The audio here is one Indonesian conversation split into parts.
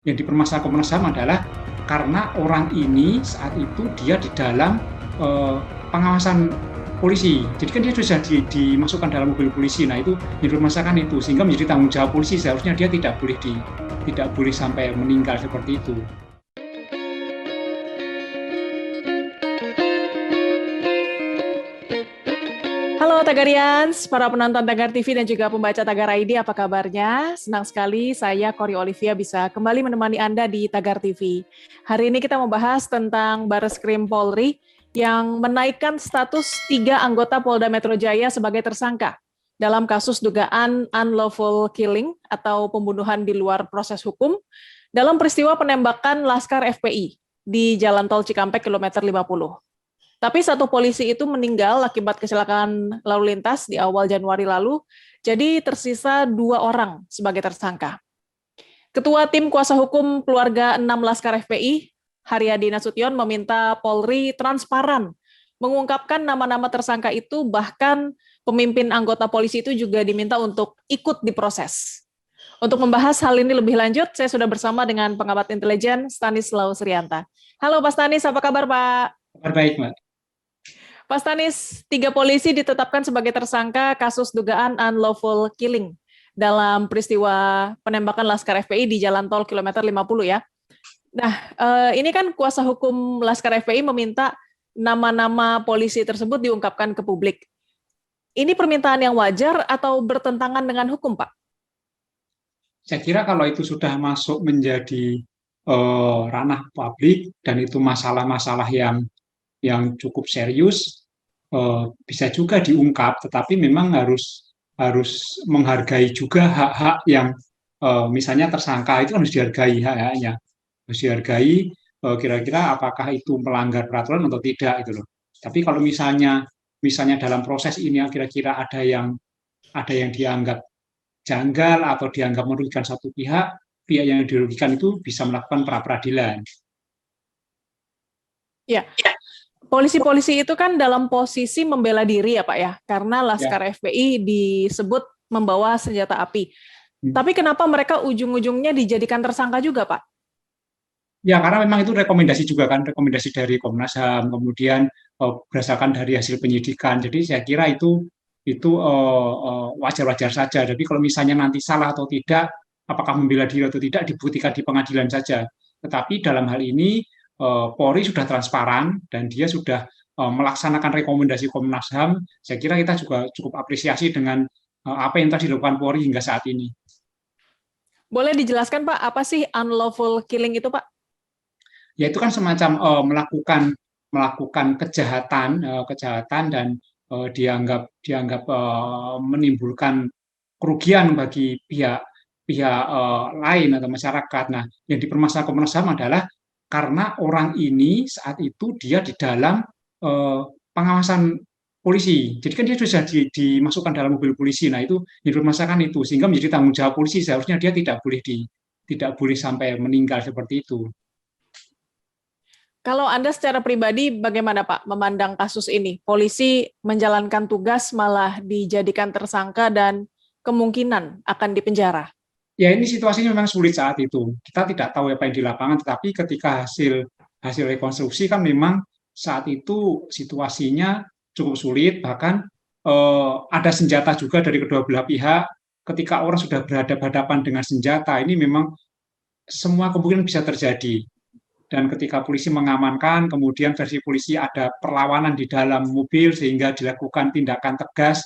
Yang dipermasalahkan Komnas HAM adalah karena orang ini saat itu dia di dalam pengawasan polisi. Jadi kan dia sudah dimasukkan dalam mobil polisi. Nah itu yang dipermasalahkan itu, sehingga menjadi tanggung jawab polisi. Seharusnya dia tidak boleh sampai meninggal seperti itu. Halo Tagarians, para penonton Tagar TV dan juga pembaca Tagar ID, apa kabarnya? Senang sekali saya, Kori Olivia, bisa kembali menemani Anda di Tagar TV. Hari ini kita membahas tentang Bareskrim Polri yang menaikkan status 3 anggota Polda Metro Jaya sebagai tersangka dalam kasus dugaan unlawful killing atau pembunuhan di luar proses hukum dalam peristiwa penembakan Laskar FPI di Jalan Tol Cikampek kilometer 50. Tapi satu polisi itu meninggal akibat kecelakaan lalu lintas di awal Januari lalu, jadi tersisa 2 orang sebagai tersangka. Ketua Tim Kuasa Hukum Keluarga 6 Laskar FPI, Haryadi Nasution, meminta Polri transparan mengungkapkan nama-nama tersangka itu, bahkan pemimpin anggota polisi itu juga diminta untuk ikut diproses. Untuk membahas hal ini lebih lanjut, saya sudah bersama dengan pengamat intelijen Stanislaus Rianta. Halo Pak Stanis, apa kabar Pak? Kabar baik, Mbak. Pak Stanis, 3 polisi ditetapkan sebagai tersangka kasus dugaan unlawful killing dalam peristiwa penembakan Laskar FPI di Jalan Tol kilometer 50 ya. Nah, ini kan kuasa hukum Laskar FPI meminta nama-nama polisi tersebut diungkapkan ke publik. Ini permintaan yang wajar atau bertentangan dengan hukum, Pak? Saya kira kalau itu sudah masuk menjadi ranah publik dan itu masalah-masalah yang cukup serius, bisa juga diungkap, tetapi memang harus menghargai juga hak-hak yang misalnya tersangka itu harus dihargai hak-haknya, harus dihargai kira-kira apakah itu melanggar peraturan atau tidak itu loh. Tapi kalau misalnya dalam proses ini kira-kira ada yang dianggap janggal atau dianggap merugikan satu pihak, pihak yang dirugikan itu bisa melakukan pra peradilan. Ya. Polisi-polisi itu kan dalam posisi membela diri ya Pak ya, karena Laskar Ya. FPI disebut membawa senjata api. Tapi kenapa mereka ujung-ujungnya dijadikan tersangka juga Pak? Ya, karena memang itu rekomendasi juga kan, rekomendasi dari Komnas HAM, kemudian berdasarkan dari hasil penyidikan. Jadi saya kira itu wajar-wajar saja. Jadi kalau misalnya nanti salah atau tidak, apakah membela diri atau tidak, dibuktikan di pengadilan saja. Tetapi dalam hal ini Polri sudah transparan dan dia sudah melaksanakan rekomendasi Komnas HAM. Saya kira kita juga cukup apresiasi dengan apa yang telah dilakukan Polri hingga saat ini. Boleh dijelaskan Pak, apa sih unlawful killing itu Pak? Ya itu kan semacam melakukan kejahatan dan dianggap menimbulkan kerugian bagi pihak pihak lain atau masyarakat. Nah, yang dipermasalahkan Komnas HAM adalah karena orang ini saat itu dia di dalam pengawasan polisi. Jadi kan dia sudah dimasukkan dalam mobil polisi. Nah, itu yang dipermasalahkan itu, sehingga menjadi tanggung jawab polisi. Seharusnya dia tidak boleh sampai meninggal seperti itu. Kalau Anda secara pribadi bagaimana Pak memandang kasus ini? Polisi menjalankan tugas malah dijadikan tersangka dan kemungkinan akan dipenjara. Ya ini situasinya memang sulit saat itu. Kita tidak tahu apa yang di lapangan, tetapi ketika hasil rekonstruksi kan memang saat itu situasinya cukup sulit, bahkan ada senjata juga dari kedua belah pihak. Ketika orang sudah berhadapan dengan senjata, ini memang semua kemungkinan bisa terjadi. Dan ketika polisi mengamankan, kemudian versi polisi ada perlawanan di dalam mobil sehingga dilakukan tindakan tegas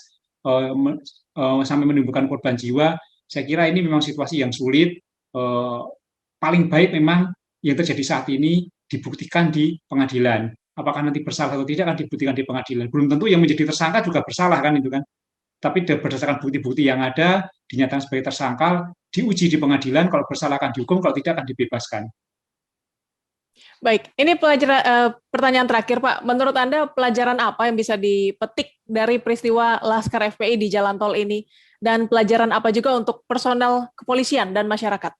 sampai menimbulkan korban jiwa. Saya kira ini memang situasi yang sulit. Paling baik memang yang terjadi saat ini dibuktikan di pengadilan. Apakah nanti bersalah atau tidak akan dibuktikan di pengadilan. Belum tentu yang menjadi tersangka juga bersalah kan itu kan. Tapi berdasarkan bukti-bukti yang ada, dinyatakan sebagai tersangka, diuji di pengadilan, kalau bersalah akan dihukum, kalau tidak akan dibebaskan. Baik, ini pertanyaan terakhir Pak. Menurut Anda pelajaran apa yang bisa dipetik dari peristiwa Laskar FPI di Jalan Tol ini? Dan pelajaran apa juga untuk personel kepolisian dan masyarakat?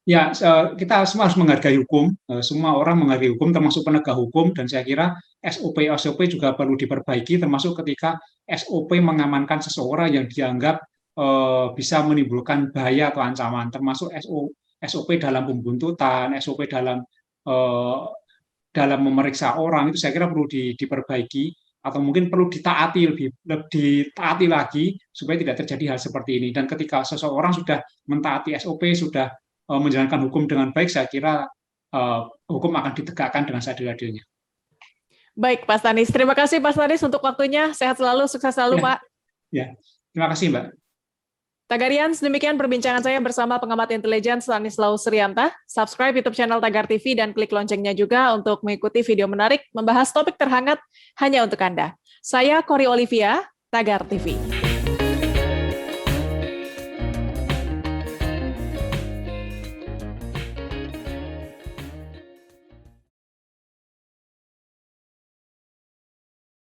Ya, kita semua harus menghargai hukum. Semua orang menghargai hukum, termasuk penegak hukum. Dan saya kira SOP juga perlu diperbaiki, termasuk ketika SOP mengamankan seseorang yang dianggap bisa menimbulkan bahaya atau ancaman, termasuk SOP dalam pembuntutan, SOP dalam memeriksa orang itu saya kira perlu diperbaiki atau mungkin perlu ditaati lagi supaya tidak terjadi hal seperti ini. Dan ketika seseorang sudah mentaati SOP, sudah menjalankan hukum dengan baik, saya kira hukum akan ditegakkan dengan seadil-adilnya. Baik, Pak Stanis. Terima kasih Pak Stanis untuk waktunya. Sehat selalu, sukses selalu, Pak. Ya, terima kasih, Mbak. Tagarians, demikian perbincangan saya bersama pengamat intelijen Stanislaus Rianta. Subscribe YouTube channel Tagar TV dan klik loncengnya juga untuk mengikuti video menarik membahas topik terhangat hanya untuk Anda. Saya Cory Olivia, Tagar TV.